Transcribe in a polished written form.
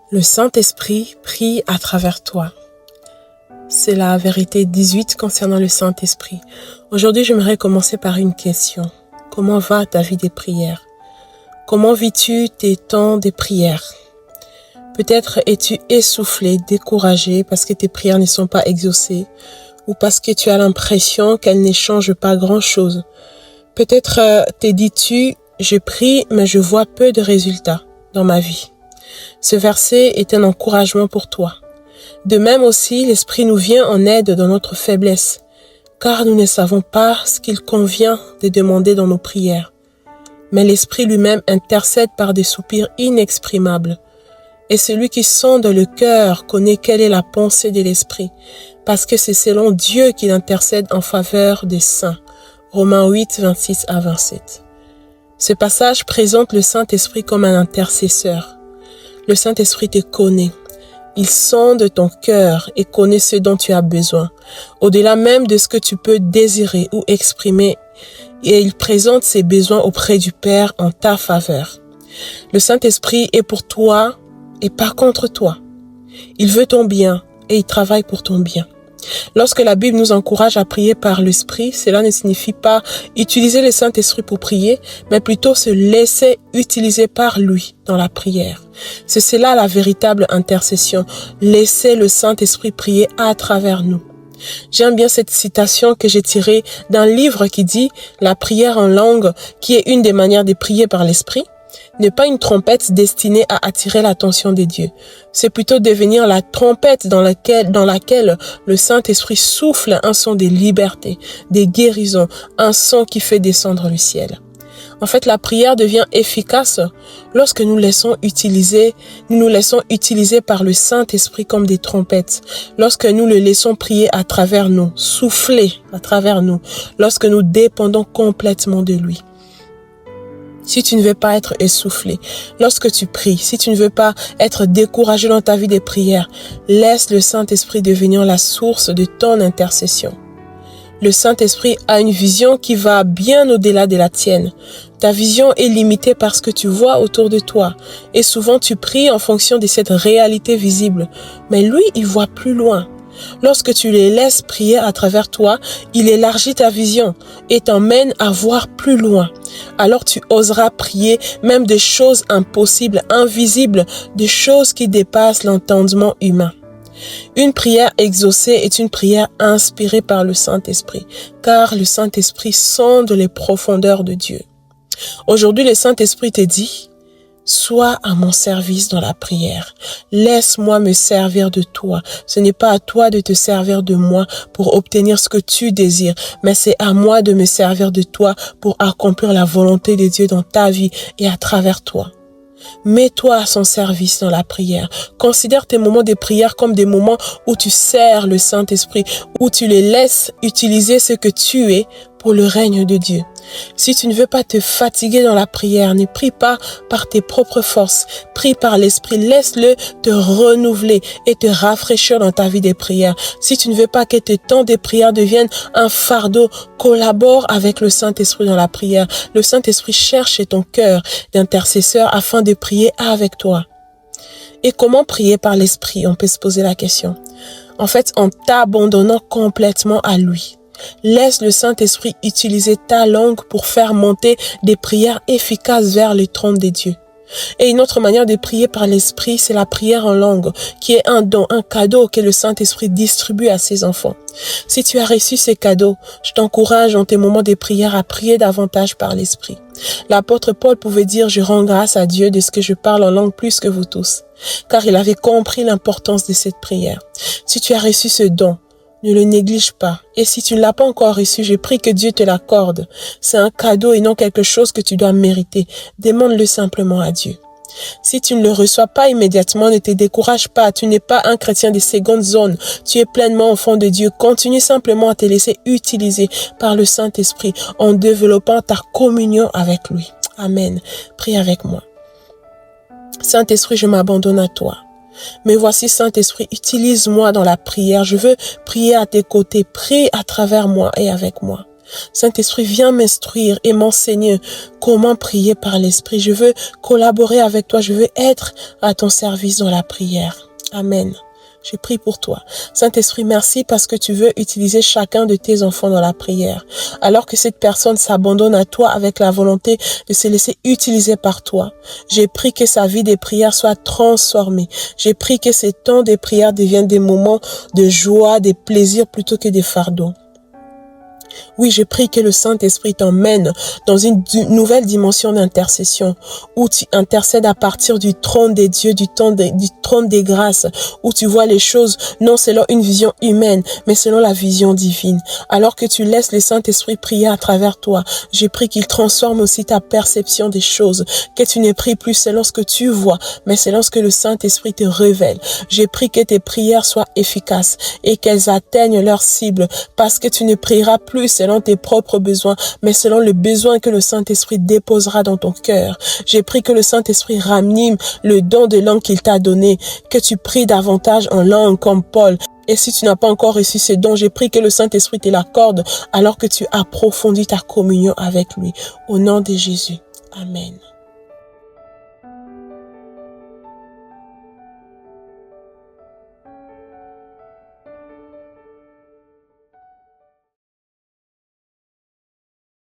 Le Saint-Esprit prie à travers toi. C'est la vérité 18 concernant le Saint-Esprit. Aujourd'hui, j'aimerais commencer par une question. Comment va ta vie des prières? Comment vis-tu tes temps des prières? Peut-être es-tu essoufflé, découragé parce que tes prières ne sont pas exaucées ou parce que tu as l'impression qu'elles n'échangent pas grand-chose. Peut-être te dis-tu, je prie mais je vois peu de résultats dans ma vie. Ce verset est un encouragement pour toi. De même aussi, l'Esprit nous vient en aide dans notre faiblesse, car nous ne savons pas ce qu'il convient de demander dans nos prières. Mais l'Esprit lui-même intercède par des soupirs inexprimables. Et celui qui sonde le cœur connaît quelle est la pensée de l'Esprit, parce que c'est selon Dieu qu'il intercède en faveur des saints. Romains 8, 26 à 27. Ce passage présente le Saint-Esprit comme un intercesseur. Le Saint-Esprit te connaît. Il sonde ton cœur et connaît ce dont tu as besoin, au-delà même de ce que tu peux désirer ou exprimer, et il présente ses besoins auprès du Père en ta faveur. Le Saint-Esprit est pour toi et pas contre toi. Il veut ton bien et il travaille pour ton bien. Lorsque la Bible nous encourage à prier par l'Esprit, cela ne signifie pas utiliser le Saint-Esprit pour prier, mais plutôt se laisser utiliser par lui dans la prière. C'est cela la véritable intercession, laisser le Saint-Esprit prier à travers nous. J'aime bien cette citation que j'ai tirée d'un livre qui dit « La prière en langue, qui est une des manières de prier par l'Esprit, n'est pas une trompette destinée à attirer l'attention des dieux. C'est plutôt devenir la trompette dans laquelle le Saint-Esprit souffle un son de liberté, de guérison, un son qui fait descendre le ciel. En fait, la prière devient efficace lorsque nous nous laissons utiliser par le Saint-Esprit comme des trompettes, lorsque nous le laissons prier à travers nous, souffler à travers nous, lorsque nous dépendons complètement de lui. Si tu ne veux pas être essoufflé lorsque tu pries, si tu ne veux pas être découragé dans ta vie de prière, laisse le Saint-Esprit devenir la source de ton intercession. Le Saint-Esprit a une vision qui va bien au-delà de la tienne. Ta vision est limitée par ce que tu vois autour de toi. Et souvent tu pries en fonction de cette réalité visible. Mais lui, il voit plus loin. Lorsque tu les laisses prier à travers toi, il élargit ta vision et t'emmène à voir plus loin. Alors tu oseras prier même des choses impossibles, invisibles, des choses qui dépassent l'entendement humain. Une prière exaucée est une prière inspirée par le Saint-Esprit, car le Saint-Esprit sonde les profondeurs de Dieu. Aujourd'hui, le Saint-Esprit te dit: sois à mon service dans la prière. Laisse-moi me servir de toi. Ce n'est pas à toi de te servir de moi pour obtenir ce que tu désires, mais c'est à moi de me servir de toi pour accomplir la volonté de Dieu dans ta vie et à travers toi. Mets-toi à son service dans la prière. Considère tes moments de prière comme des moments où tu sers le Saint-Esprit, où tu le laisses utiliser ce que tu es pour le règne de Dieu. Si tu ne veux pas te fatiguer dans la prière, ne prie pas par tes propres forces. Prie par l'Esprit. Laisse-le te renouveler et te rafraîchir dans ta vie de prière. Si tu ne veux pas que tes temps de prière deviennent un fardeau, collabore avec le Saint-Esprit dans la prière. Le Saint-Esprit cherche ton cœur d'intercesseur afin de prier avec toi. Et comment prier par l'Esprit? On peut se poser la question. En fait, en t'abandonnant complètement à lui. Laisse le Saint-Esprit utiliser ta langue pour faire monter des prières efficaces vers le trône de Dieu. Et une autre manière de prier par l'Esprit, c'est la prière en langue, qui est un don, un cadeau que le Saint-Esprit distribue à ses enfants. Si tu as reçu ces cadeaux, je t'encourage dans tes moments de prière à prier davantage par l'Esprit. L'apôtre Paul pouvait dire: je rends grâce à Dieu de ce que je parle en langue plus que vous tous, car il avait compris l'importance de cette prière. Si tu as reçu ce don, ne le néglige pas. Et si tu ne l'as pas encore reçu, je prie que Dieu te l'accorde. C'est un cadeau et non quelque chose que tu dois mériter. Demande-le simplement à Dieu. Si tu ne le reçois pas immédiatement, ne te décourage pas. Tu n'es pas un chrétien de seconde zone. Tu es pleinement enfant de Dieu. Continue simplement à te laisser utiliser par le Saint-Esprit en développant ta communion avec lui. Amen. Prie avec moi. Saint-Esprit, je m'abandonne à toi. Mais voici, Saint-Esprit, utilise-moi dans la prière. Je veux prier à tes côtés. Prie à travers moi et avec moi. Saint-Esprit, viens m'instruire et m'enseigner comment prier par l'Esprit. Je veux collaborer avec toi. Je veux être à ton service dans la prière. Amen. Je prie pour toi. Saint-Esprit, merci parce que tu veux utiliser chacun de tes enfants dans la prière. Alors que cette personne s'abandonne à toi avec la volonté de se laisser utiliser par toi. J'ai pris que sa vie des prières soit transformée. J'ai pris que ces temps de prière deviennent des moments de joie, des plaisirs plutôt que des fardeaux. Oui, je prie que le Saint-Esprit t'emmène dans une nouvelle dimension d'intercession où tu intercèdes à partir du trône des dieux, du trône des grâces, où tu vois les choses non selon une vision humaine, mais selon la vision divine. Alors que tu laisses le Saint-Esprit prier à travers toi, je prie qu'il transforme aussi ta perception des choses, que tu ne pries plus selon ce que tu vois, mais selon ce que le Saint-Esprit te révèle. Je prie que tes prières soient efficaces et qu'elles atteignent leur cible, parce que tu ne prieras plus selon tes propres besoins, mais selon le besoin que le Saint-Esprit déposera dans ton cœur. J'ai pris que le Saint-Esprit ranime le don de langue qu'il t'a donné, que tu pries davantage en langue comme Paul. Et si tu n'as pas encore reçu ce don, j'ai pris que le Saint-Esprit te l'accorde alors que tu approfondis ta communion avec lui. Au nom de Jésus. Amen.